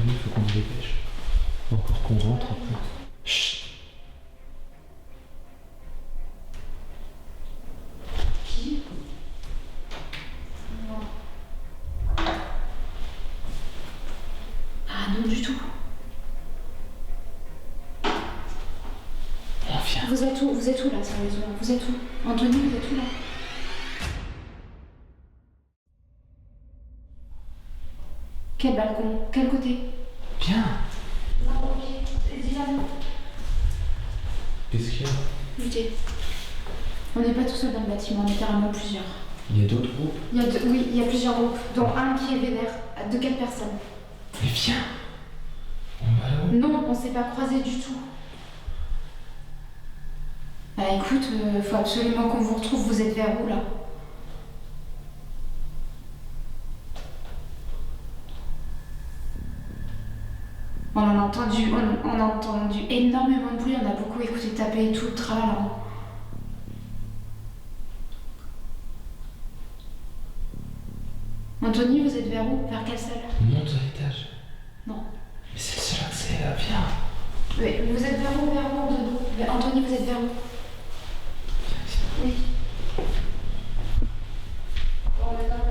Anthony, faut qu'on se dépêche. Faut encore qu'on rentre après. Chut. Qui? Non. Ah non du tout. On vient. Vous êtes où là, sérieusement? Vous êtes où? Anthony, vous êtes où là? Quel balcon? Quel côté? Viens. Non, ok. Dis-la. Qu'est-ce qu'il y a? Écoutez, on n'est pas tout seul dans le bâtiment, on est carrément plusieurs. Il y a d'autres groupes? Oui, il y a plusieurs groupes, dont un qui est vénère, de 4 personnes. Mais viens. On va là-haut. Non, on s'est pas croisés du tout. Bah écoute, faut absolument qu'on vous retrouve, vous êtes vers où là? On a entendu énormément de bruit, on a beaucoup écouté taper et tout, le tralala. Anthony, vous êtes vers où? Vers quelle salle? Monte à l'étage. Non. Mais c'est le seul accès là, viens. Mais vous êtes vers où? Anthony, vous êtes vers où? Oui. Bon, maintenant,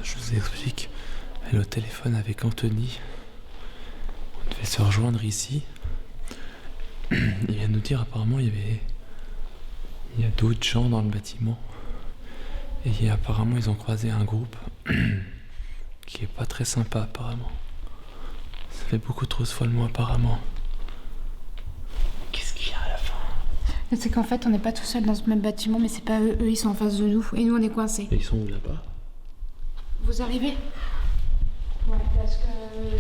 Je vous explique. Elle est au téléphone avec Anthony. On devait se rejoindre ici. Il vient nous dire apparemment il y a d'autres gens dans le bâtiment. Et apparemment ils ont croisé un groupe qui est pas très sympa apparemment. Ça fait beaucoup trop de follement apparemment. Qu'est-ce qu'il y a à la fin? c'est qu'en fait, on n'est pas tout seul dans ce même bâtiment, mais c'est pas eux. Eux, ils sont en face de nous. Et nous, on est coincés. Et ils sont où là-bas? Vous arrivez? Ouais, parce que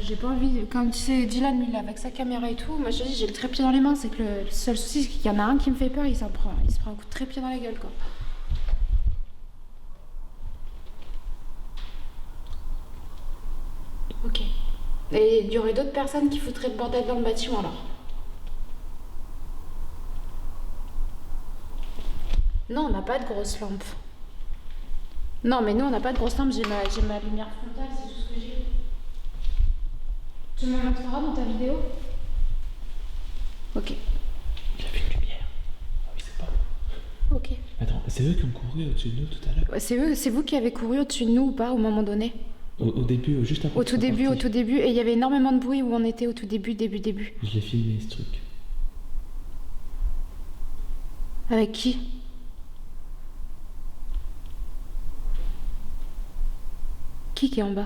j'ai pas envie. Comme tu sais, Dylan, lui, il est avec sa caméra et tout. Moi, je te dis, j'ai le trépied dans les mains. C'est que le seul souci, c'est qu'il y en a un qui me fait peur. Il se prend un coup de trépied dans la gueule, quoi. Ok. Et il y aurait d'autres personnes qui foutraient le bordel dans le bâtiment, alors? Non, on n'a pas de grosse lampe. Non, mais nous, on n'a pas de grosse lampe. J'ai ma lumière frontale, c'est tout ce que j'ai. Tu me le montreras dans ta vidéo? Ok. Il y avait une lumière. Ah oui, c'est pas bon. Ok. Attends, c'est eux qui ont couru au-dessus de nous tout à l'heure? C'est vous qui avez couru au-dessus de nous ou pas, au moment donné? Au début, juste après. Au tout début. Et il y avait énormément de bruit où on était au tout début. Je l'ai filmé ce truc. Avec qui? Qui est en bas?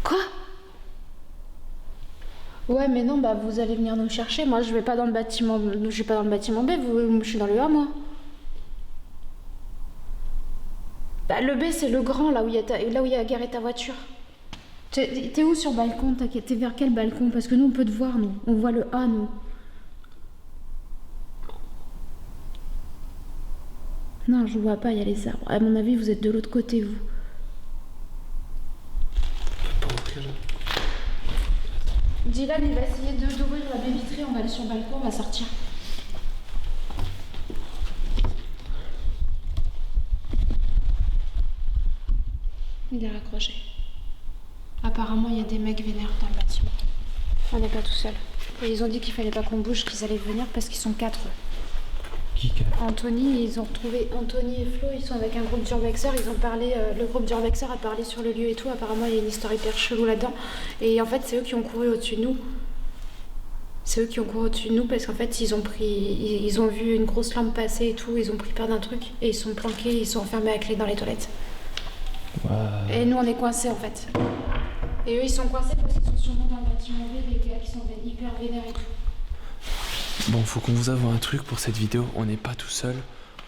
Quoi? Ouais, mais non, bah vous allez venir nous chercher. Moi, je vais pas dans le bâtiment. Je suis pas dans le bâtiment B. Je suis dans le A, moi. Bah, le B, c'est le grand, là où il y a garé ta voiture. T'es où sur le balcon? T'es vers quel balcon? Parce que nous, on peut te voir, nous. On voit le A, nous. Non, je vous vois pas, il y a les arbres. À mon avis, vous êtes de l'autre côté, vous. On peut pas ouvrir là. Dylan, il va essayer d'ouvrir la baie vitrée. On va aller sur le balcon, on va sortir. Il est raccroché. Apparemment, il y a des mecs vénères dans le bâtiment. On n'est pas tout seul. Et ils ont dit qu'il fallait pas qu'on bouge, qu'ils allaient venir parce qu'ils sont 4. Qui? Anthony, ils ont retrouvé Anthony et Flo, ils sont avec un groupe d'urbexeurs, ils ont parlé, le groupe d'urbexeurs a parlé sur le lieu et tout, apparemment il y a une histoire hyper chelou là-dedans. Et en fait, c'est eux qui ont couru au-dessus de nous. C'est eux qui ont couru au-dessus de nous parce qu'en fait, ils ont vu une grosse lampe passer et tout, ils ont pris peur d'un truc et ils sont planqués, ils sont enfermés à clé dans les toilettes. Wow. Et nous, on est coincés en fait. Et eux, ils sont coincés parce qu'ils sont sûrement dans le bâtiment B, des gars qui sont hyper vénères et tout. Bon, faut qu'on vous avoue un truc pour cette vidéo. On n'est pas tout seul.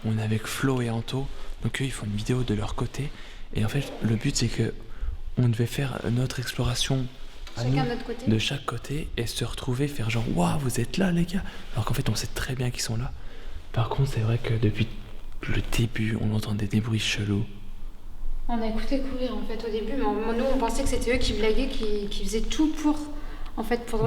On est avec Flo et Anto. Donc eux, ils font une vidéo de leur côté. Et en fait, le but, c'est que on devait faire notre exploration à Chacun nous, de notre côté. de chaque côté, et se retrouver, faire genre, waouh, vous êtes là, les gars. Alors qu'en fait, on sait très bien qu'ils sont là. Par contre, c'est vrai que depuis le début, on entendait des bruits chelous. On a écouté courir en fait au début, mais nous on pensait que c'était eux qui blaguaient, qui faisaient tout pour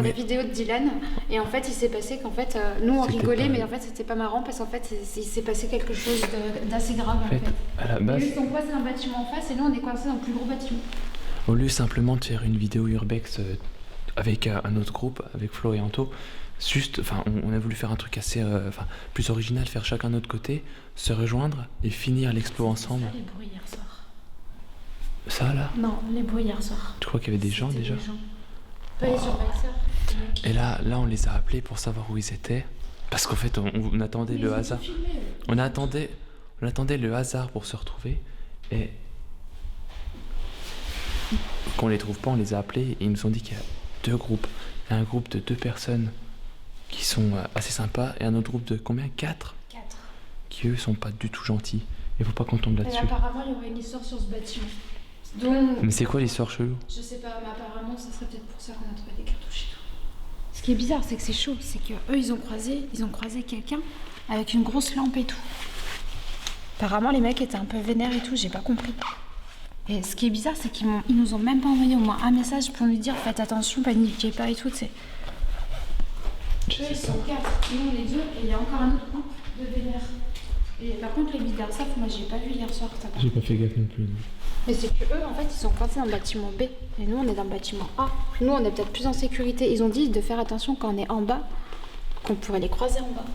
la vidéo de Dylan. Et en fait il s'est passé qu'en fait nous on rigolait, mais en fait c'était pas marrant parce qu'en fait il s'est passé quelque chose d'assez grave en fait. À la base, eux ils sont coincés dans un bâtiment en face et nous on est coincés dans le plus gros bâtiment. au lieu simplement de faire une vidéo urbex avec un autre groupe, avec Flo et Anto, juste, enfin, on a voulu faire un truc assez, plus original, faire chacun de notre côté, se rejoindre et finir l'expo ensemble. Ça, les bruits hier soir. Ça là? Non, les bruits hier soir. Tu crois qu'il y avait des gens déjà? Pas les survivors. Et là, on les a appelés pour savoir où ils étaient, parce qu'en fait, on attendait le hasard. On attendait le hasard pour se retrouver, et quand on les trouve pas, on les a appelés et ils nous ont dit qu'il y a deux groupes. Il y a un groupe de 2 personnes qui sont assez sympas et un autre groupe de combien? 4 qui eux sont pas du tout gentils. Il faut pas qu'on tombe là-dessus. Et apparemment il y aurait une histoire sur ce bâtiment. Donc, mais c'est quoi l'histoire chelou? je sais pas, mais apparemment ça serait peut-être pour ça qu'on a trouvé des cartouches et tout. Ce qui est bizarre, c'est que c'est chaud, c'est que eux ils ont croisé quelqu'un avec une grosse lampe et tout. Apparemment les mecs étaient un peu vénères et tout, j'ai pas compris. Et ce qui est bizarre, c'est qu'ils nous ont même pas envoyé au moins un message pour nous dire faites attention, paniquez pas et tout, tu sais. Eux ils sont 4, nous on est 2 et il y a encore un autre groupe de vénères. Et par contre les bizarres, ça moi j'ai pas vu hier soir. J'ai pas fait gaffe non plus. Mais c'est que eux en fait ils sont coincés dans le bâtiment B et nous on est dans le bâtiment A. Nous on est peut-être plus en sécurité. Ils ont dit de faire attention quand on est en bas, qu'on pourrait les croiser en bas.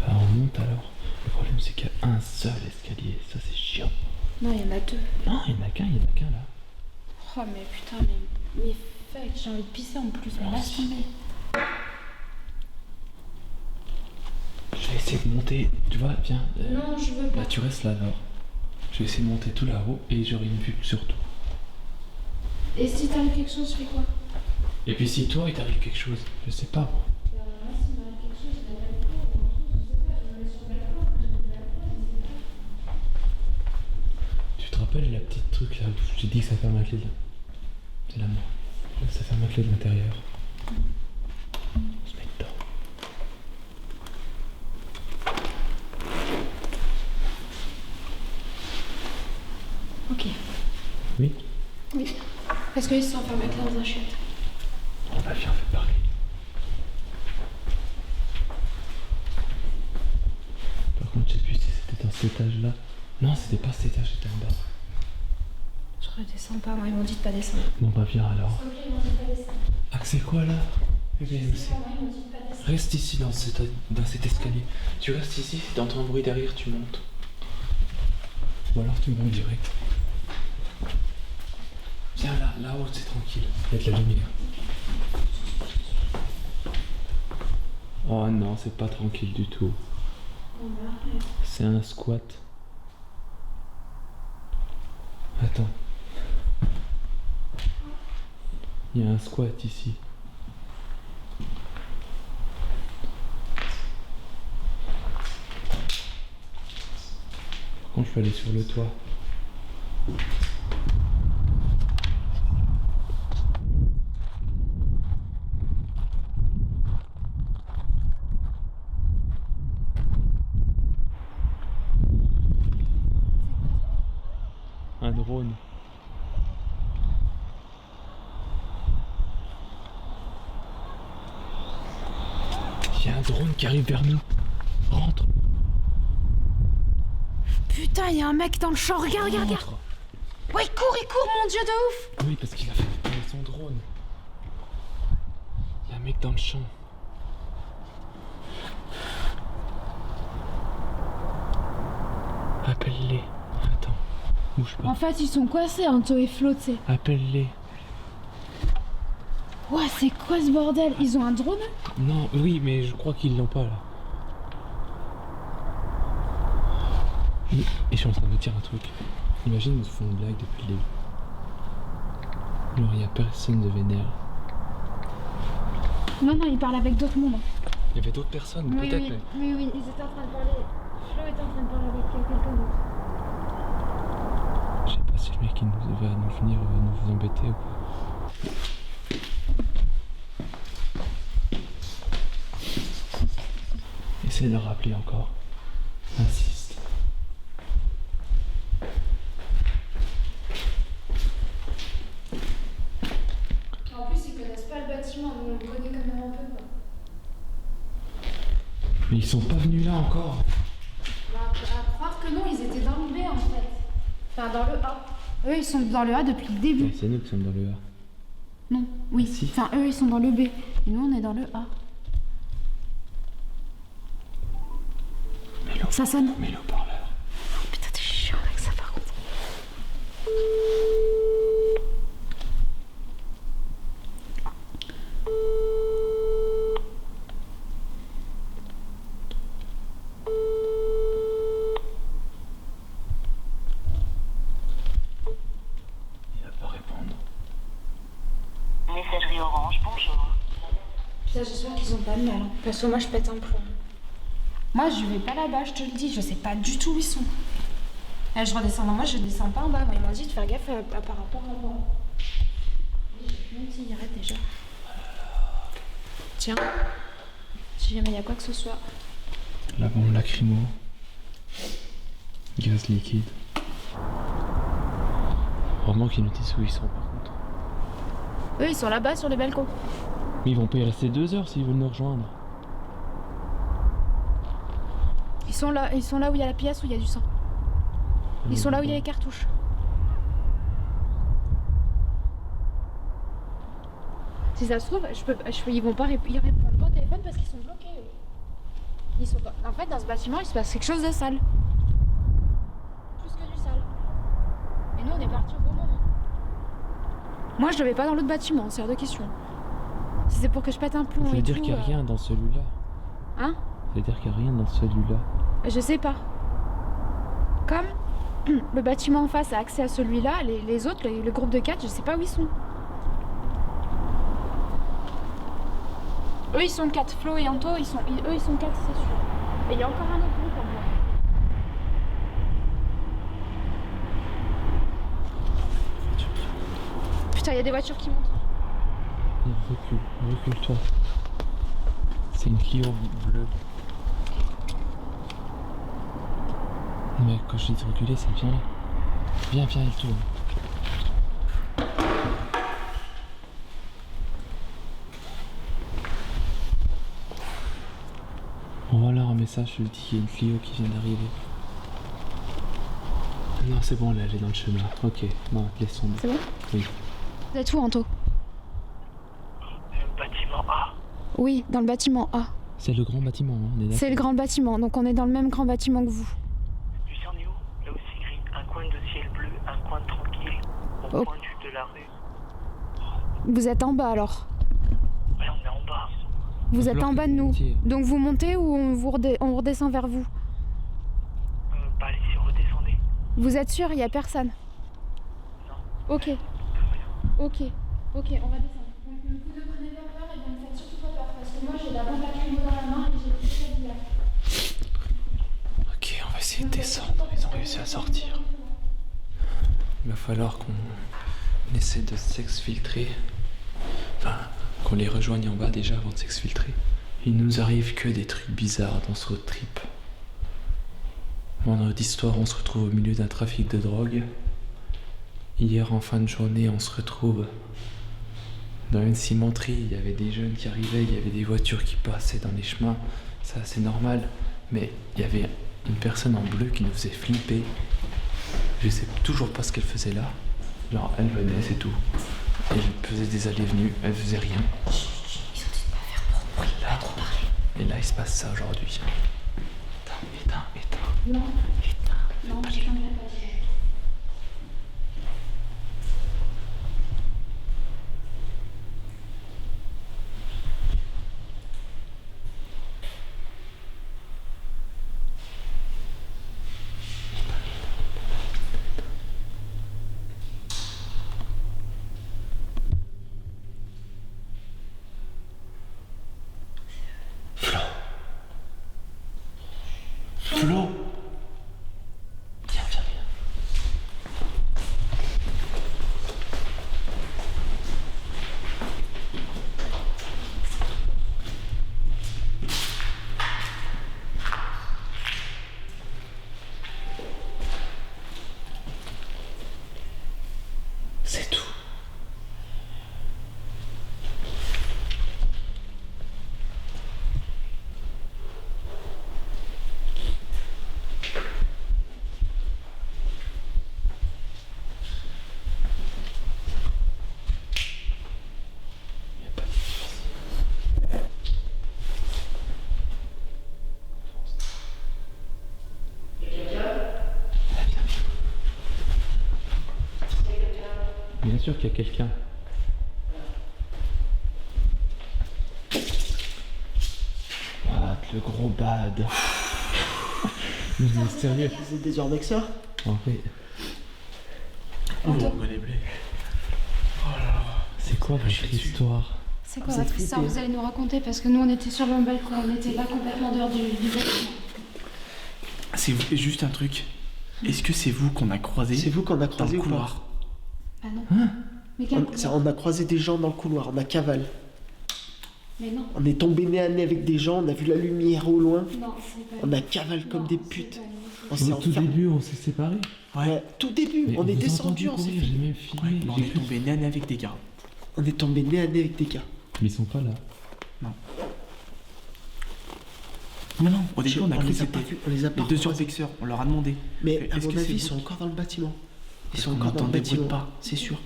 Bah on monte alors. Le problème c'est qu'il y a un seul escalier, ça c'est chiant. Non il y en a 2. Non il y en a qu'un là. Oh mais putain mais fuck, j'ai envie de pisser en plus, mais laisse tomber. Je vais essayer de monter, tu vois, viens. Non je veux pas. Bah tu restes là alors. Je vais essayer de monter tout là-haut et j'aurai une vue sur tout. Et si t'arrive quelque chose, je fais quoi? Et puis si toi il t'arrive quelque chose, je sais pas. Tu te rappelles la petite truc là où je t'ai dit que ça ferme la clé là? C'est la mort. Ça ferme la clé de l'intérieur. On se met dedans. Ok. Oui? Oui. Parce qu'ils se sont fermés avec leurs assiettes. On va bien fait parler. Par contre, je sais plus si c'était dans cet étage-là. Non, c'était pas cet étage, c'était en bas. Je redescends pas, moi ils m'ont dit de pas descendre. Bon bah viens alors. Ok, ils m'ont dit de pas descendre. Ah c'est quoi là? Eh bien, Moi ils m'ont dit de pas descendre. reste ici dans cet escalier. Tu restes ici, si t'entends un bruit derrière, tu montes. Ou alors tu montes direct. Viens là-haut c'est tranquille. Il y a de la lumière. Oh non, c'est pas tranquille du tout. C'est un squat. Attends. Il y a un squat ici. Par contre, je peux aller sur le toit. Un drone. Il y a un drone qui arrive vers nous. Rentre. Putain, il y a un mec dans le champ, regarde. Rentre. Ouais, il court, mon dieu de ouf. Oui, parce qu'il a fait tomber son drone. Il y a un mec dans le champ. Appelle-les. Attends, bouge pas. En fait, ils sont coincés, Anto et Flo, tu sais. Appelle-les. Ouah, c'est quoi ce bordel? Ils ont un drone? Non, oui, mais je crois qu'ils l'ont pas là. Et je suis en train de me dire un truc. Imagine, ils nous font une blague depuis le début. Alors, il n'y a personne de vénère. Non, ils parlent avec d'autres mondes. Il y avait d'autres personnes, Oui, peut-être, oui, mais... oui, ils étaient en train de parler. Flo était en train de parler avec quelqu'un d'autre. Je sais pas si le mec il va nous venir nous embêter ou pas. Essaye de le rappeler encore. Insiste. En plus, ils connaissent pas le bâtiment, nous on le connaît quand même un peu, quoi. Mais ils sont pas venus là encore. Bah, à croire que non, ils étaient dans le B en fait. Enfin, dans le A. Eux, ils sont dans le A depuis le début. C'est nous qui sommes dans le A. Non, oui. Ah, si. Enfin, eux, ils sont dans le B. Et nous, on est dans le A. Ça sonne. Mets le haut-parleur. Oh, putain, t'es chiant avec ça par contre. Il va pas répondre. Messagerie Orange, bonjour. Putain, j'espère qu'ils ont pas de mal. Hein. Parce que moi, je pète un plomb. Moi, je vais pas là-bas, je te le dis. Je sais pas du tout où ils sont. Je redescends. Non, moi, je descends pas en bas. Moi, ils m'ont dit de faire gaffe par rapport à moi. Oui, j'ai plus une cigarette déjà. Tiens. Si jamais il y a quoi que ce soit. La bombe lacrymo. Gaz liquide. Vraiment qu'ils nous disent où ils sont par contre. Eux, ils sont là-bas sur les balcons. Mais ils vont pas y rester 2 heures s'ils veulent nous rejoindre. Ils sont là où il y a la pièce où il y a du sang. Ils sont là où il y a les cartouches. Si ça se trouve, ils vont pas ils répondent pas au téléphone parce qu'ils sont bloqués. Eux. En fait, dans ce bâtiment, il se passe quelque chose de sale. Plus que du sale. Et nous, on est partis au bon moment. Moi, je ne vais pas dans l'autre bâtiment, c'est hors de question. Si c'est pour que je pète un plomb Ça veut et dire tout, qu'il n'y a rien dans celui-là. Hein? Ça veut dire qu'il n'y a rien dans celui-là. Je sais pas. Comme le bâtiment en face a accès à celui-là, les autres, le groupe de 4, je sais pas où ils sont. Eux, ils sont 4. Flo et Anto, eux, ils sont 4, c'est sûr. Et il y a encore un autre groupe en bas. Putain, il y a des voitures qui montent. Recule-toi. C'est une Clio bleue. Mais quand je dis de reculer, c'est bien là. Viens, elle tourne. On va leur un message, je lui dis qu'il y a une Clio qui vient d'arriver. Non, c'est bon, là, elle est dans le chemin. Ok, non, laisse tomber. C'est bon? Oui. Vous êtes où, Anto? Bâtiment A. Oui, dans le bâtiment A. C'est le grand bâtiment, hein, on est d'accord. C'est le grand bâtiment, donc on est dans le même grand bâtiment que vous. Tu sais, on est où? Là où c'est gris. Un coin de ciel bleu, un coin tranquille. Au Oh. point de la rue. Vous êtes en bas alors? Ouais, on est en bas. Vous Va êtes falloir en bas que de vous nous. montiez. Donc vous montez ou on redescend vers vous? Bah allez-y, redescendez. Vous êtes sûr, il n'y a personne? Non. Ok. Ok, on va descendre. Donc vous ne prenez pas peur et ne me faites surtout pas peur parce que moi j'ai la bombe lacrymo dans la main et j'ai plus de là. Ok, on va essayer de descendre. Ils ont réussi à sortir. Il va falloir qu'on essaie de s'exfiltrer. Enfin, qu'on les rejoigne en bas déjà avant de s'exfiltrer. Il nous arrive que des trucs bizarres dans ce road trip. Vendredi soir, on se retrouve au milieu d'un trafic de drogue. Hier, en fin de journée, on se retrouve dans une cimenterie. Il y avait des jeunes qui arrivaient, il y avait des voitures qui passaient dans les chemins. Ça, c'est normal. Mais il y avait une personne en bleu qui nous faisait flipper. Je sais toujours pas ce qu'elle faisait là. Genre, elle venait, c'est tout. Elle faisait des allées-venues, elle faisait rien. Ils ont dit de pas faire trop de bruit, pas trop parler. Et là, il se passe ça aujourd'hui. Éteins. Non, Éteins. non, je changerai pas. Flo. Viens. sûr qu'il y a quelqu'un. Ah, le gros bad. Mais vous êtes sérieux? Vous êtes des urbexeurs? En fait. On reconnaît blé. C'est quoi votre histoire? C'est quoi Vous êtes votre histoire? flippés. Vous allez nous raconter parce que nous on était sur le balcon, on était là complètement dehors du bâtiment. C'est juste un truc. Est-ce que c'est vous qu'on a croisé C'est vous qu'on a dans croisé le ou pas? couloir? Ah non. Hein? Mais quel couloir? On a croisé des gens dans le couloir, on a cavale. Mais non. On est tombé nez à nez avec des gens, on a vu la lumière au loin. Non, c'est pas On nous. a cavale comme Non, des c'est putes. pas nous. On Au s'est tout enfermé. début, on s'est séparés. Ouais, tout début, Mais on est vous descendu, entendu on s'est courir, fait. j'ai même Ouais, filmé. mais on j'ai est cru- tombé nez à nez avec des gars. On est tombé nez à nez avec des gars. Mais ils sont pas là. Non, au début on a cru que les a pas c'était vus, on les a pas les deux recroisés. urbexeurs. On leur a demandé. Mais à Est-ce mon que c'est avis, ils vous sont encore dans le bâtiment. Ils Parce sont qu'on encore dans le entend des bruits de bâtiment, pas. c'est sûr.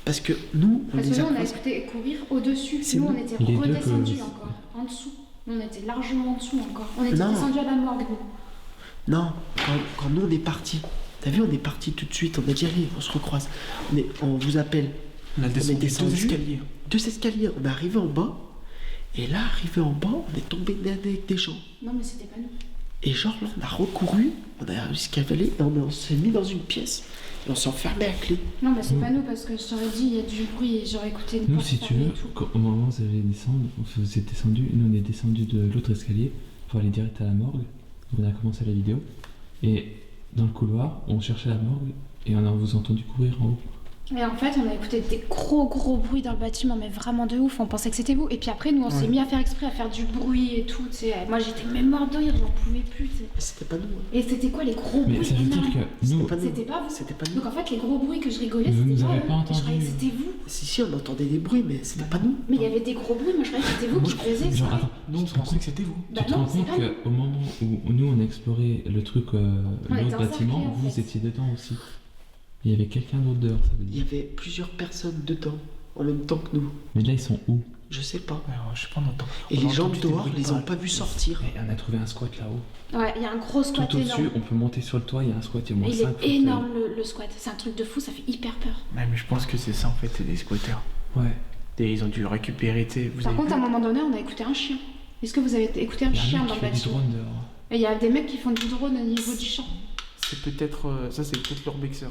Parce que nous, on Parce que les nous a on a croisés. écouté courir au-dessus. C'est Nous on nous. était Les deux redescendus que- encore, en dessous. Nous on était largement en dessous encore. On était Non. descendus à la morgue nous. Non, quand nous on est partis. T'as vu, on est partis tout de suite. On a dit allez, on se recroise. On vous appelle. On a descendu deux descendu. escaliers. 2 escaliers. On est arrivé en bas. Et là, arrivé en bas, on est tombé nez à nez avec des gens. Non mais c'était pas nous. Et genre là, on a recouru, on a escavalé et on s'est mis dans une pièce. Et on s'est enfermé à clé. Non mais c'est pas nous parce que je t'aurais dit il y a du bruit et j'aurais écouté une Nous, porte si tu fermée veux, et tout. au moment où vous avez descendu, vous êtes descendu, nous on est descendu de l'autre escalier pour aller direct à la morgue. On a commencé la vidéo. Et dans le couloir, on cherchait la morgue et on a vous entendu courir en haut. Mais en fait, on a écouté des gros bruits dans le bâtiment, mais vraiment de ouf. On pensait que c'était vous. Et puis après, nous, on s'est mis à faire exprès, à faire du bruit et tout. Tu sais. Moi, j'étais même morte de rire, j'en pouvais plus. Tu sais. Mais c'était pas nous. Hein. Et c'était quoi les gros Mais bruits ça veut dire énormes que nous, C'était pas nous. C'était pas vous. C'était pas nous. Donc en fait, les gros bruits que je rigolais, Vous c'était nous avez eux. pas Et je entendu. croyais que c'était vous. Si, on entendait des bruits, mais c'était pas nous. Mais il y avait des gros bruits, moi je croyais que c'était vous Moi, qui je faisiez genre, ça. attends, Nous on pensait que c'était vous. Bah tu te non, rends c'est compte pas nous. qu'au moment où nous on a exploré le truc, On était l'autre bâtiment, encerclés, en vous fait. étiez dedans aussi. Il y avait quelqu'un d'autre dehors, ça veut Il y dire. avait plusieurs personnes dedans, en même temps que nous. Mais là, ils sont où? Je sais pas. Alors, je sais pas, on entend. Et on les a gens entendu des dehors, bruits de les pas. ont pas vus sortir. Et on a trouvé un squat là-haut. Ouais, il y a un gros squat Tout au-dessus, énorme. on peut monter sur le toit, il y a un squat, il y a au moins Il 5 est énorme le squat. C'est un truc de fou, ça fait hyper peur. Ouais, mais je pense que c'est ça en fait, c'est des squatteurs. Ouais. Et ils ont dû récupérer, tu sais. Vous Par avez contre, à vu un moment donné, on a écouté un chien. Est-ce que vous avez écouté un Il y a chien un mec dans qui le fait des bâtiment drones dehors. Et il y a des mecs qui font du drone au niveau du champ. C'est peut-être. Ça, c'est peut-être leur Bexer.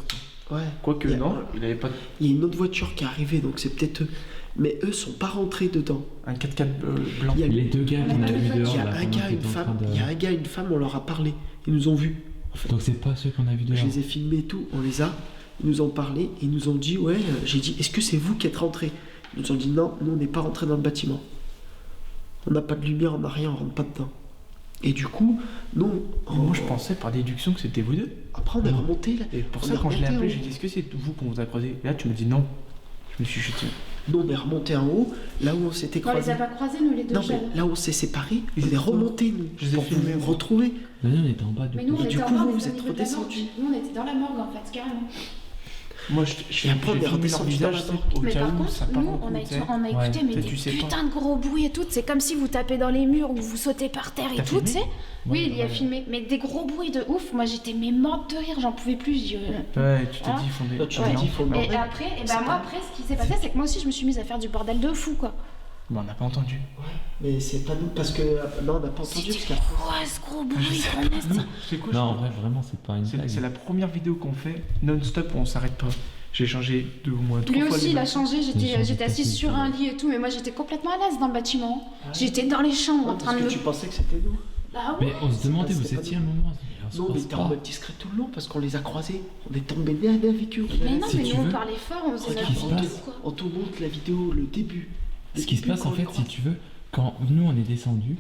Ouais. Quoique, Il y a- non, il avait pas Il y a une autre voiture qui est arrivée, donc c'est peut-être eux. Mais eux sont pas rentrés dedans. un 4x4 blanc. Il y a Les deux gars On a qu'on pas a vu vus de dehors, Il y a là, un pendant gars, qu'ils une étaient en train femme. de- Il y a un gars, une femme, on leur a parlé. Ils nous ont vus. En fait. Donc c'est pas ceux qu'on a vus Je dehors. les ai filmés et tout, on les a. Ils nous ont parlé, ils nous ont dit, ouais, j'ai dit, est-ce que c'est vous qui êtes rentrés? Ils nous ont dit, non, nous on n'est pas rentrés dans le bâtiment. On n'a pas de lumière, on n'a rien, on rentre pas dedans. Et du coup, nous, Moi, je pensais par déduction que c'était vous deux. Après, on est remonté là. Et pour On ça, est quand je l'ai remonté appelé, en j'ai haut. dit est-ce que c'est vous qu'on vous a croisé? Et là, tu me dis non. Je me suis chuté. Nous, on est remonté en haut, là où on s'était On les croisés. a pas croisés, nous, les deux Non, mais jeunes. là où on s'est séparés, Ils on étaient est remonté, nous. Je les ai pour filmés, vous moi. retrouver. Là, on était en bas du Mais nous, coup. on Et du était en coup, bas, vous, on vous était au êtes niveau de la morgue. redescendus. Nous, on était dans la morgue, en fait, carrément. Moi, Et après, on est j'ai filmé leur redescendu visage, dans la tu sais, porte. au Mais cas par où contre, ça part nous, en on couille, a, tu sais. on a Ouais. écouté mais Toi, des tu sais pas. putains de gros bruits et tout. C'est comme si vous tapez dans les murs ou vous sautez par terre et T'as tout, tu filmé sais. Oui, il y a ouais. filmé. Mais des gros bruits de ouf. Moi, j'étais mais morte de rire, j'en pouvais plus. Ouais, tu t'es Ah. dit, ils font des. Toi, tu Ouais. t'es dit, faut le Et bordel. après, et C'est bah, moi, pas- après, ce qui s'est passé, c'est que moi aussi, je me suis mise à faire du bordel de fou, quoi. Bon, on n'a pas entendu. Mais c'est pas nous, parce que. Non, on n'a pas entendu. Parce C'était qu'après- quoi ce gros bruit qu'on a ça C'est quoi Non, en vrai, vraiment, c'est pas une C'est blague. c'est la première vidéo qu'on fait non-stop, on s'arrête pas. J'ai changé deux ou moins trois Lui fois aussi, les il a mêmes. changé. Il a changé J'étais assise de sur un lit et tout, mais moi, j'étais complètement à l'aise dans le bâtiment. J'étais dans les chambres en Non, train parce de que me. tu pensais que c'était nous. Ah ouais. Mais on se demandait où c'était pas étiez à nous. un moment. Non, on était en mode discret tout le long parce qu'on les a croisés. On est tombé nez à nez avec eux. Mais non, Si mais tu nous, on veux. parlait fort, on faisait Regarde, qui se n'importe passe quoi. On te montre la vidéo, le début. Le Ce qui se début, passe quand en on fait, les si croise. tu veux, quand nous on est descendus,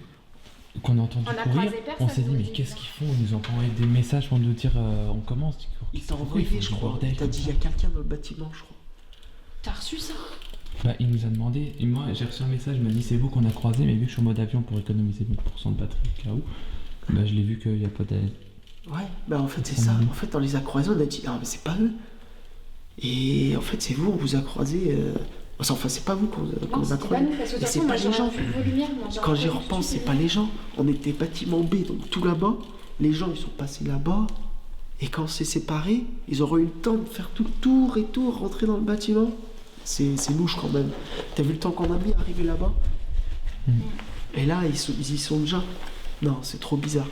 qu'on a entendu On a courir, croisé personne, on s'est dit nous, mais les qu'est-ce gars. qu'ils font? Ils nous ont envoyé des messages pour nous dire on commence. Il t'a Pourquoi ils envoyé, font je du crois. bordel Il t'a comme dit, il ça y a quelqu'un dans le bâtiment, je crois. T'as reçu ça? Bah il nous a demandé, et moi j'ai reçu un message, il m'a dit c'est vous qu'on a croisé, mais vu que je suis en mode avion pour économiser 1000% de batterie au cas où, bah je l'ai vu qu'il n'y a pas d'aide. Ouais, bah en fait, c'est ça. En fait, on les a croisés, on a dit, ah, mais c'est pas eux. Et en fait, c'est vous, on vous a croisés. Enfin, c'est pas vous qu'on Non, a c'était pas croisés. nous, parce que de Et toute c'est façon, moi, pas les j'aurais gens. vu vos lumières. moi, j'aurais Quand j'y pas vu repense, tout de c'est suite. pas les gens. On était bâtiment B, donc tout là-bas. Les gens, ils sont passés là-bas. Et quand c'est séparé, ils auront eu le temps de faire tout le tour et tout, rentrer dans le bâtiment. C'est louche quand même. T'as vu le temps qu'on a mis à arriver là-bas? Et là, ils y sont déjà. Non, c'est trop bizarre.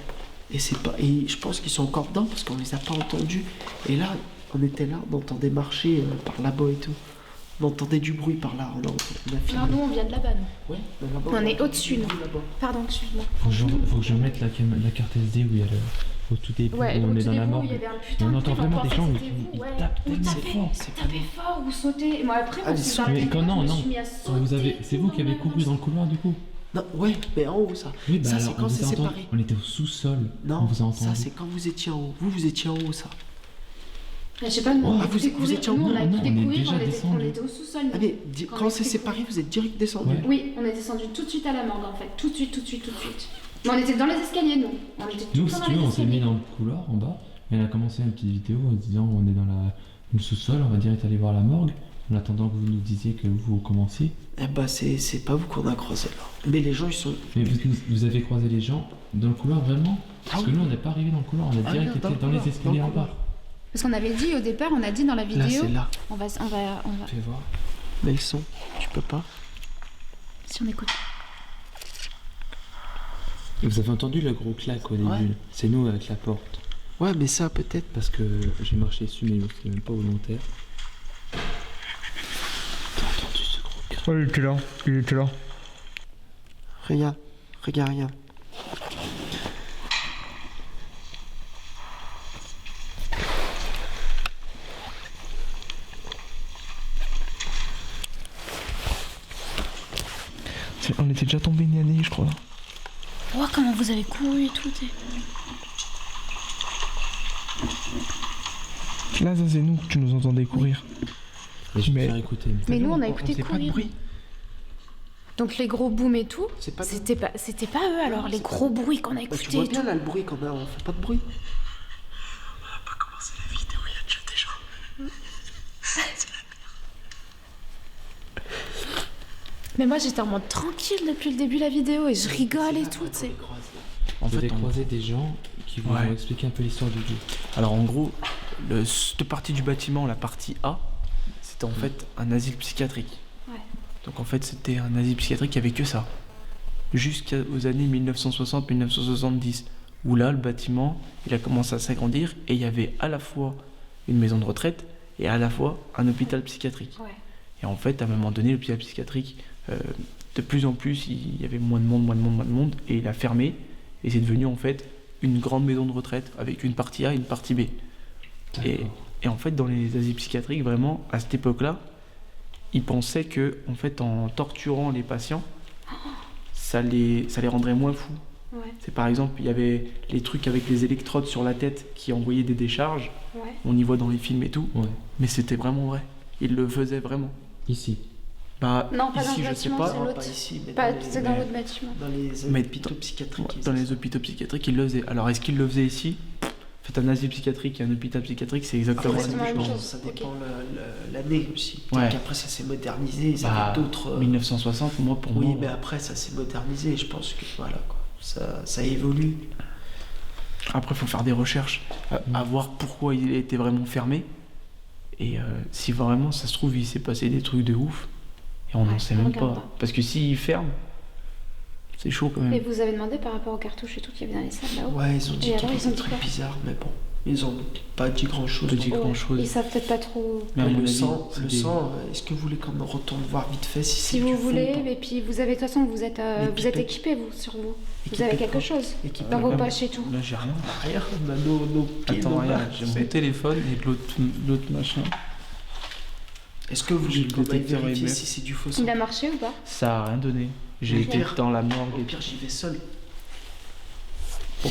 Et je pense qu'ils sont encore dedans parce qu'on les a pas entendus. Et là, on était là, on entendait marcher par là-bas et tout. On entendait du bruit par là. On a filmé. Non, nous on vient de là-bas, nous. Ouais, là-bas, On est entend au-dessus, du nous. bruit là-bas. Pardon, excuse-moi. Faut que je mette la carte SD où il y a au tout début, Ouais, où on est dans la il morgue. y avait un putain On de entend truc, vraiment en des fait, gens c'était qui vous, ouais. tapent Ou tellement fort. tapez fort, ou sautez. Moi après, Ah, on mais s'est mais arrêté, non, je me non. suis mis à sauter. C'est vous qui avez couru dans le couloir du coup? Non, ouais, mais en haut, ça. Oui, bah ça, alors, c'est quand on c'est vous a entendu. séparé. On était au sous-sol. On Non, vous a ça, entendu. c'est quand vous étiez en haut. Vous étiez en haut, ça. Je sais pas, nous, on a vous écouté courir. étiez en Nous, haut? on a Non, écouté on est courir, déjà on descendu. était au sous-sol. Ah, nous. mais Quand quand on c'est était séparé, vous êtes direct descendu. Ouais. Oui, on est descendu tout de suite à la morgue en fait. Tout de suite. Mais on était dans les escaliers, nous. On était tout Nous, le si temps tu dans veux, les on s'est mis escaliers. dans le couloir en bas et on a commencé une petite vidéo en disant on est dans le sous-sol, on va direct aller voir la morgue en attendant que vous nous disiez que vous commenciez. Eh bah, c'est pas vous qu'on a croisé là. Mais les gens, ils sont. Mais vous avez croisé les gens dans le couloir vraiment? Parce Ah que oui. nous, on n'est pas arrivé dans le couloir, on a Ah direct oui, été dans le dans les couloir, escaliers dans en le bas. couloir. Parce qu'on avait dit au départ, on a dit dans la Là, vidéo, c'est là. on va. Fais voir. Mais le son, tu peux pas. Si on écoute. Vous avez entendu le gros claque au début? Ouais. C'est nous avec la porte. Ouais, mais ça, peut-être. Parce que j'ai marché dessus, mais c'est même pas volontaire. T'as entendu ce gros claque? Oh, il était là. Regarde, regarde. On était déjà tombé une année, je crois. Oh, comment vous avez couru et tout. Là, ça, c'est nous que tu nous entendais courir. Mais je vais Mais- faire écouter. Mais nous, on a écouté faisait pas de courir. bruit. Donc les gros booms et tout, C'est pas c'était pas eux alors, les gros bruits qu'on a Bah, tu écoutés vois et bien tout. là le bruit qu'on a, on fait pas de bruit. Mais moi j'étais en mode tranquille depuis le début de la vidéo et je rigole et tout, tu sais. En Vous avez fait, croisé des gens qui vous Ouais. ont expliqué un peu l'histoire du lieu. alors en gros, cette partie du bâtiment, la partie A, c'était en fait un asile psychiatrique. Ouais. Donc en fait, c'était un asile psychiatrique qui avait que ça. Jusqu'aux années 1960-1970, où là, le bâtiment, il a commencé à s'agrandir et il y avait à la fois une maison de retraite et à la fois un hôpital psychiatrique. Ouais. Et en fait, à un moment donné, l'hôpital psychiatrique, de plus en plus, il y avait moins de monde, et il a fermé. Et c'est devenu en fait une grande maison de retraite avec une partie A et une partie B. Et en fait, dans les asiles psychiatriques, vraiment, à cette époque-là, ils pensaient que, en fait, en torturant les patients, ça les rendrait moins fous. Ouais. C'est par exemple, il y avait les trucs avec les électrodes sur la tête qui envoyaient des décharges. Ouais. On y voit dans les films et tout. Ouais. Mais c'était vraiment vrai. Ils le faisaient vraiment. Ici. Bah, Non, pas dans ici, le je sais bâtiment, pas. c'est Non, l'autre. pas ici, mais Pas, dans les, c'est dans mais- l'autre bâtiment. dans les Mais hôpitaux psychiatriques. Dans les hôpitaux psychiatriques, ils le faisaient. Alors, est-ce qu'ils le faisaient ici? En fait, un asile psychiatrique et un hôpital psychiatrique, c'est exactement la Exactement même la chose. même chose. Ça dépend l'année aussi. Ouais. Peut-être qu'après ça s'est modernisé, ils Bah, avaient d'autres. 1960, moi, pour Oui, moi. mais après ça s'est modernisé. Je pense que voilà quoi. Ça évolue. Après, il faut faire des recherches, à voir pourquoi il était vraiment fermé. Et si vraiment, ça se trouve, il s'est passé des trucs de ouf. Et on n'en Ouais, sait on même regarde pas. pas. Parce que s'il ferme, c'est chaud quand Et même. vous avez demandé par rapport aux cartouches et tout qu'il y avait dans les salles là-haut. Ouais, ils ont dit Et qu'il y alors, avait ils ont des dit trucs quoi bizarres, mais bon, ils ont pas dit grand chose. Pas dit grand-chose. Ils savent peut-être pas trop. Mais à mon le avis, sang, c'est le des- sang, est-ce que vous voulez qu'on retourne voir vite fait si c'est Si du vous fond voulez, ou pas et puis vous avez de toute façon vous êtes pipettes. équipés vous sur vous. Vous Équipés avez de quelque quoi chose Équipés dans de vos quoi poches et tout. Là, j'ai rien. Rien, on a nos pieds, Attends, nos regarde, mains. j'ai mon téléphone et de l'autre machin. Est-ce que vous J'ai voulez le qu'on aille détecteur vérifier EMF. si c'est du faux sang? Il a marché ou pas? Ça a rien donné. J'ai Ok. été dans la morgue Au et pire, j'y vais seul.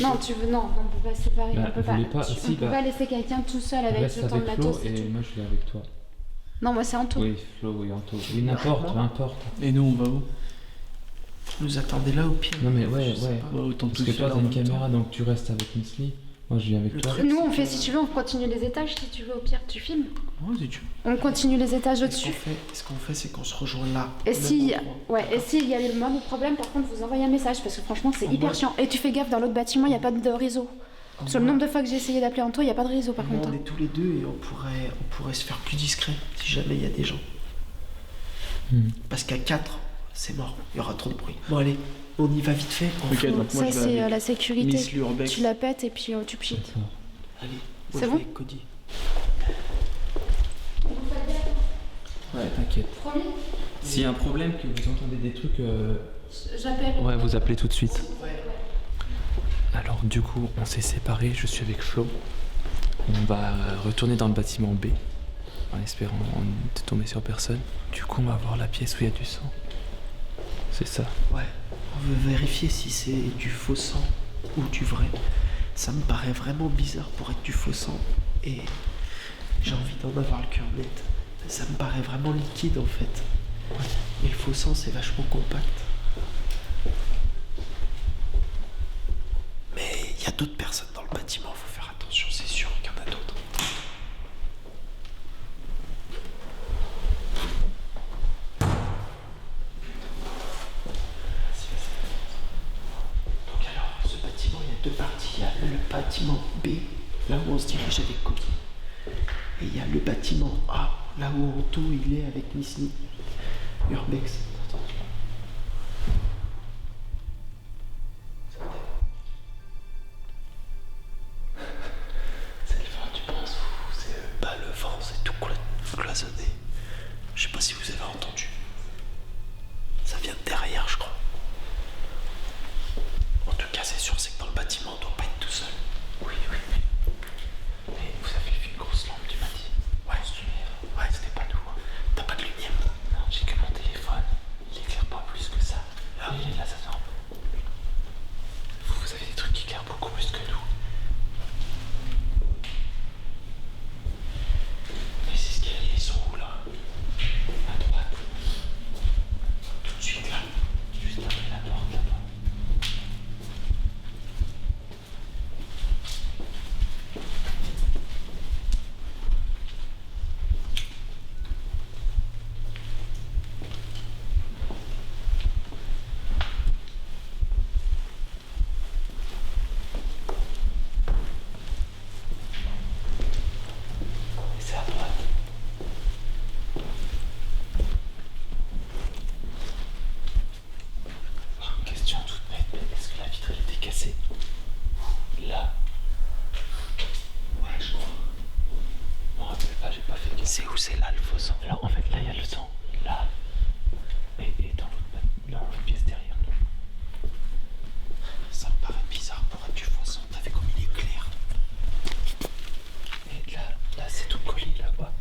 Non, tu veux non, on peut pas se séparer, Bah, on peut vous pas. voulez pas- On si, peut bah, pas laisser quelqu'un tout seul avec Reste le temps de avec matos Flo et et tout. moi je vais avec toi. Non, moi c'est Anto. Oui, Flo, oui, Anto. Oui, n'importe, peu importe. Et nous, on va où? Vous nous attendez là au pire. Non mais ouais, Je sais ouais. pas. Bah, autant Parce tous que faire toi en t'as une même temps. caméra donc tu restes avec Nestlé. Moi je viens avec Le toi. truc, Nous on c'est fait, que- si tu veux, on continue les étages, si tu veux, au pire tu filmes. Ouais, si tu veux. On continue les étages Ce qu'on au-dessus. fait, ce qu'on fait, c'est qu'on se rejoint là. Et au même si, endroit. ouais, et s'il y a le même problème, par contre, vous envoyez un message parce que franchement c'est Au hyper moins- chiant. Et tu fais gaffe, dans l'autre bâtiment, il n'y a pas de réseau. Sur le nombre de fois que j'ai essayé d'appeler Anto, il n'y a pas de réseau par Moi, contre. on est tous les deux et on pourrait se faire plus discret si jamais il y a des gens. Parce qu'à 4, c'est mort, il y aura trop de bruit. Bon allez, on y va vite fait. Ok, donc moi Ça je vais c'est avec la sécurité. Miss Lurbex. Tu la pètes et puis tu pchites. Allez, C'est moi, je bon vais avec Cody. Ouais, t'inquiète. S'il y a un problème, que vous entendez des trucs... J'appelle. Ouais, vous appelez tout de suite. Alors du coup, on s'est séparés, je suis avec Flo. On va retourner dans le bâtiment B, en espérant de tomber sur personne. Du coup, on va voir la pièce où il y a du sang. C'est ça. Ouais, on veut vérifier si c'est du faux sang ou du vrai. Ça me paraît vraiment bizarre pour être du faux sang et j'ai envie d'en avoir le cœur net. Ça me paraît vraiment liquide en fait. Et le faux sang c'est vachement compact. Mais il y a d'autres personnes dans le bâtiment, faut faire attention, c'est sûr qu'il y en a d'autres. Donc alors, ce bâtiment, il y a deux parties. Il y a le bâtiment B, là où on se dirige avec Cody. Et il y a le bâtiment A, là où Anto il est avec Miss Urbex. Attends. C'est le vent, tu penses? C'est pas le vent, c'est tout cloisonné. Je sais pas si vous avez entendu. Ça vient de derrière, je crois. En tout cas, c'est sûr, c'est que dans le bâtiment, on doit pas être tout seul. Oui. Mais vous avez vu une grosse lampe, tu m'as dit? Ouais, c'était pas nous. Hein. T'as pas de lumière? Non, j'ai que mon téléphone. Il éclaire pas plus que ça. Ah. Il est là, sa lampe. Vous avez des trucs qui éclairent beaucoup plus que nous. Les escaliers, ils sont où là? À droite. Tout de suite là. Juste après la porte là-bas. Et c'est à droite. J'ai une question toute bête, mais est-ce que la vitre elle était cassée? Là. Ouais, je crois. Je me rappelle pas, j'ai pas fait gaffe. C'est où c'est là le faux sang? Alors en fait là il y a le sang. Là. Et dans l'autre pièce derrière nous. Ça me paraît bizarre pour être du faux sang. T'as vu comme il est clair? Et là c'est tout collé là-bas.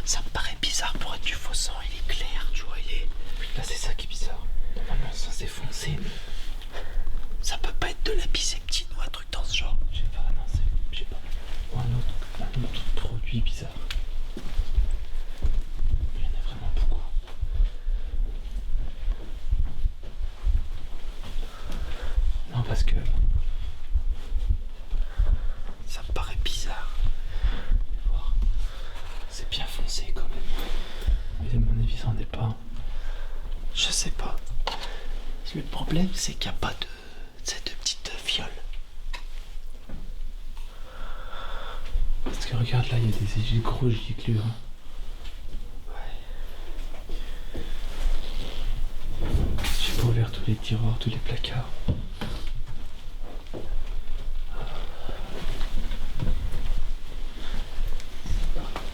Ça me paraît bizarre pour être du faux sang. Il est clair, tu vois, il est. Là c'est ça qui est bizarre. Normalement ça s'est foncé, mais. Ça peut pas être de la biseptine ou un truc dans ce genre. Je sais pas, non, je sais pas. Ou un autre produit bizarre. Il y en a vraiment beaucoup. Non, parce que. Ça me paraît bizarre. C'est bien foncé quand même. Mais à mon avis, ça en est pas. Je sais pas. Le problème, c'est qu'il n'y a pas de. C'est de petites fioles. Parce que regarde là, il y a des grosses giclures. J'ai pas ouvert tous les tiroirs, tous les placards.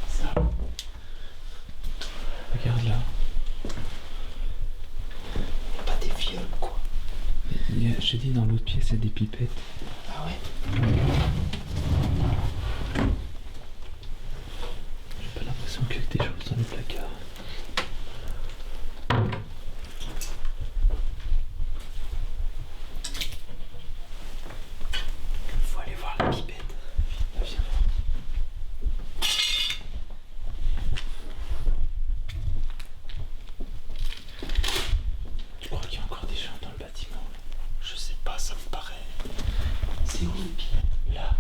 Ça. Regarde là. Pas des fioles, quoi. J'ai dit dans l'autre pièce, il y a des pipettes. Ah ouais? J'ai pas l'impression qu'il y a des choses dans les placards. Faut aller voir la pipette. Viens voir. Tu crois qu'il y a encore des gens dans le bâtiment? Je sais pas, ça me paraît. C'est où les pipettes? Là.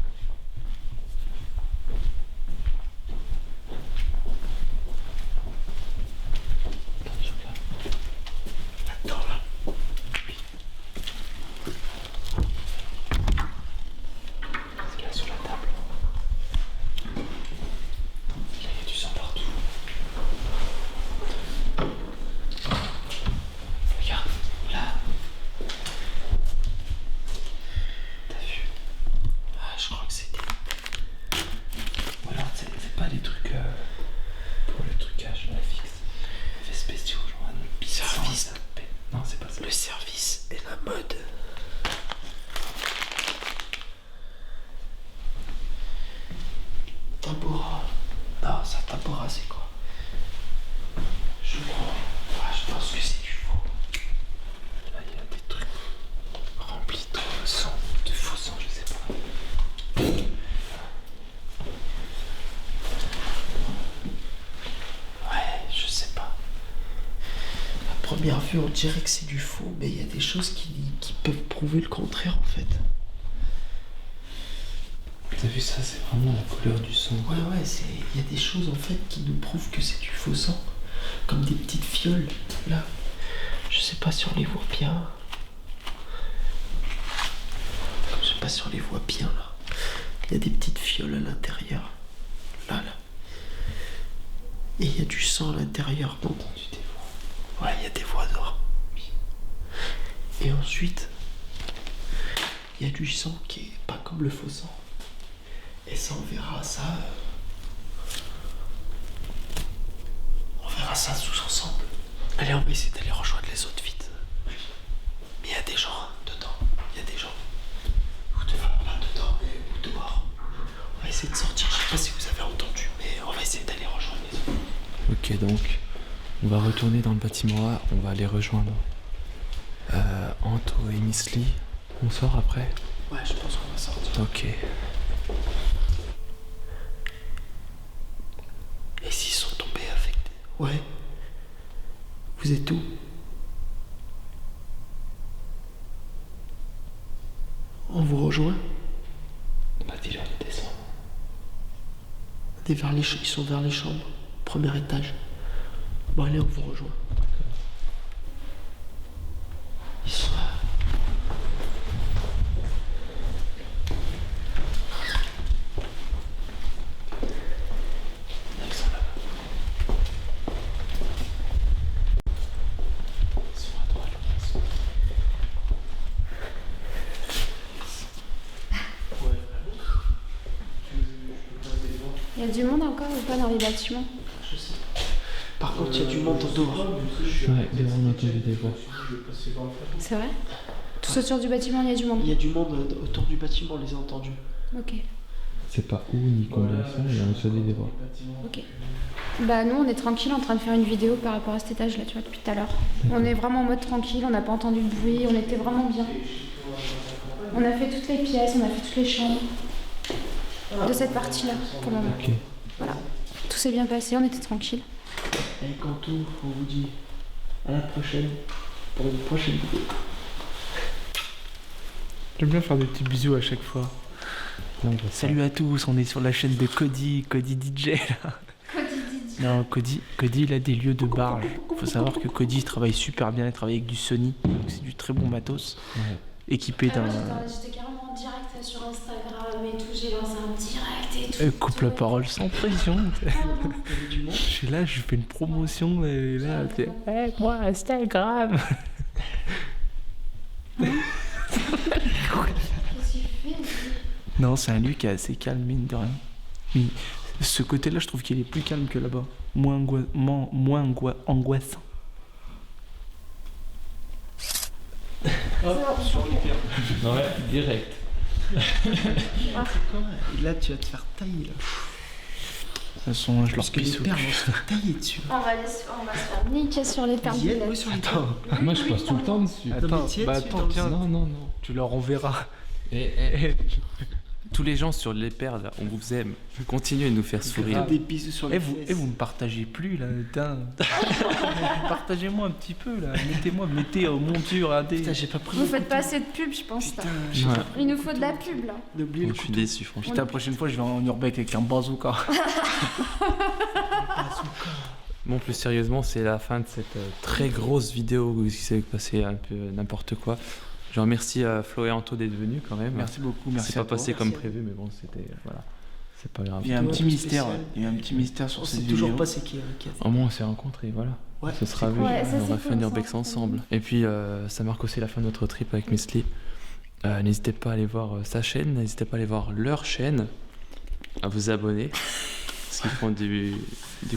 première vue, on dirait que c'est du faux, mais il y a des choses qui peuvent prouver le contraire en fait. T'as vu ça, c'est vraiment la couleur du sang. Ouais, il y a des choses en fait qui nous prouvent que c'est du faux sang. Comme des petites fioles, là. Je sais pas si on les voit bien. Je sais pas si on les voit bien, là. Il y a des petites fioles à l'intérieur. Là. Et il y a du sang à l'intérieur, donc. Ouais, il y a des voies d'or. Et ensuite, il y a du sang qui est pas comme le faux sang. Et ça, on verra ça. On verra ça tous ensemble. Allez, on va essayer d'aller rejoindre les autres vite. Mais il y a des gens dedans. Il y a des gens. Ou dedans, ou dehors. On va essayer de sortir. Je sais pas si vous avez entendu, mais on va essayer d'aller rejoindre les autres. Ok, donc on va retourner dans le bâtiment A. On va aller rejoindre Anto et Miss Lee. On sort après? Ouais, je pense qu'on va sortir. Ok. Et s'ils sont tombés avec des... Ouais. Vous êtes où? On vous rejoint? Bah dis-leur de descendre. Ils sont vers les chambres. Premier étage. Bon allez, on vous rejoint. Ils sont là. Ils sont là-bas. Ils sont à droite, je pense. Il y a du monde encore ou pas dans les bâtiments? Je sais pas. Par contre, il y a du monde en dehors. Ouais, dehors on a entendu des voix. C'est vrai? Tout autour du bâtiment, il y a du monde. Il y a du monde autour du bâtiment, on les a entendus. Ok. C'est pas où ni combien ils sont, mais on a entendu des voix. Ok. Bah nous on est tranquille en train de faire une vidéo par rapport à cet étage là, tu vois, depuis tout à l'heure. On est vraiment en mode tranquille, on n'a pas entendu de bruit, on était vraiment bien. On a fait toutes les pièces, on a fait toutes les chambres de cette partie-là pour le moment. Ok. Voilà. Tout s'est bien passé, on était tranquille. Et Kanto, on vous dit à la prochaine pour une prochaine vidéo. J'aime bien faire des petits bisous à chaque fois. Salut à tous, on est sur la chaîne de Cody DJ là. Non, Cody il a des lieux de barge. Faut savoir que Cody il travaille super bien, il travaille avec du Sony, donc c'est du très bon matos. Ouais. Équipé d'un. J'étais carrément en direct sur Instagram et tout, j'ai lancé un direct et tout. Coupe la parole sans pression. Pardon. Je suis là, je fais une promotion et là, tu sais, moi Instagram. Qu'est-ce qu'il fait lui? Non, c'est un lieu qui est assez calme, mine de rien. Mais ce côté-là, je trouve qu'il est plus calme que là-bas. Moins angoissant. Ouais, direct. Et là, tu vas te faire tailler là. De toute façon, je leur Parce que les pisse au perles vont cul. se faire tailler dessus. On va se faire niquer sur les perles Vous y de êtes, lait. oui, sur les Attends, Moi je passe tout le temps dessus. Non, mais attends, tiens, bah dessus, attends, dans le tiens, Non, non, non. tu leur enverras. Tous les gens sur les perles, on vous aime. Continuez de nous faire sourire. Des bisous sur les Vous, fesses. vous me partagez plus là, putain. Partagez-moi un petit peu là. Mettez, oh mon dieu, regardez. Putain, j'ai pas pris. Vous mon faites couteau. pas assez de pub, je pense. Là. Putain, j'ai Ouais. pas pris Il mon nous faut couteau. de la pub là. N'oubliez le Je suis couteau. déçu, franchement. Putain, la prochaine fois, je vais en urbex avec un bazooka. Bon, plus sérieusement, c'est la fin de cette très grosse vidéo où il s'est passé un peu n'importe quoi. Je remercie Flo et Anto d'être venus quand même. Merci beaucoup, merci C'est à pas toi. passé comme Merci à prévu, mais bon, c'était. Voilà. C'est pas grave. Il y a un Toi, petit un mystère. spécial. Il y a un petit mystère On sur sait cette toujours vidéo. pas c'est qui a Au moins, on s'est rencontrés, voilà. Ouais, Ce sera c'est vu. cool. Ouais, ça, On c'est va cool, faire une ça. urbex ensemble. Et puis, ça marque aussi la fin de notre trip avec Miss Lee. N'hésitez pas à aller voir sa chaîne, n'hésitez pas à aller voir leur chaîne, à vous abonner, parce qu'ils font du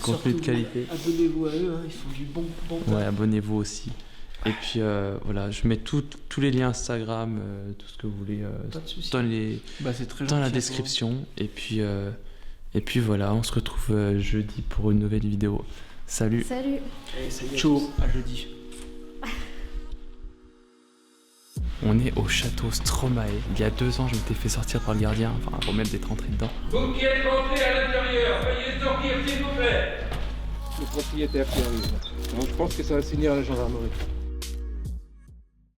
contenu de Surtout, qualité. Abonnez-vous à eux, hein, ils font du bon taf. Ouais, abonnez-vous aussi. Et puis voilà, je mets tous les liens Instagram, tout ce que vous voulez Pas de soucis. Bah, c'est très dans la gentil à toi. description. Et puis voilà, on se retrouve jeudi pour une nouvelle vidéo. Salut. Salut. Allez, ça y est, Ciao, à jeudi. On est au château Stromae. Il y a 2 ans, je m'étais fait sortir par le gardien, enfin, avant même d'être rentré dedans. Vous qui êtes rentrés à l'intérieur, veuillez sortir s'il vous plaît. le propriétaire qui arrive. Donc je pense que ça va finir à la gendarmerie.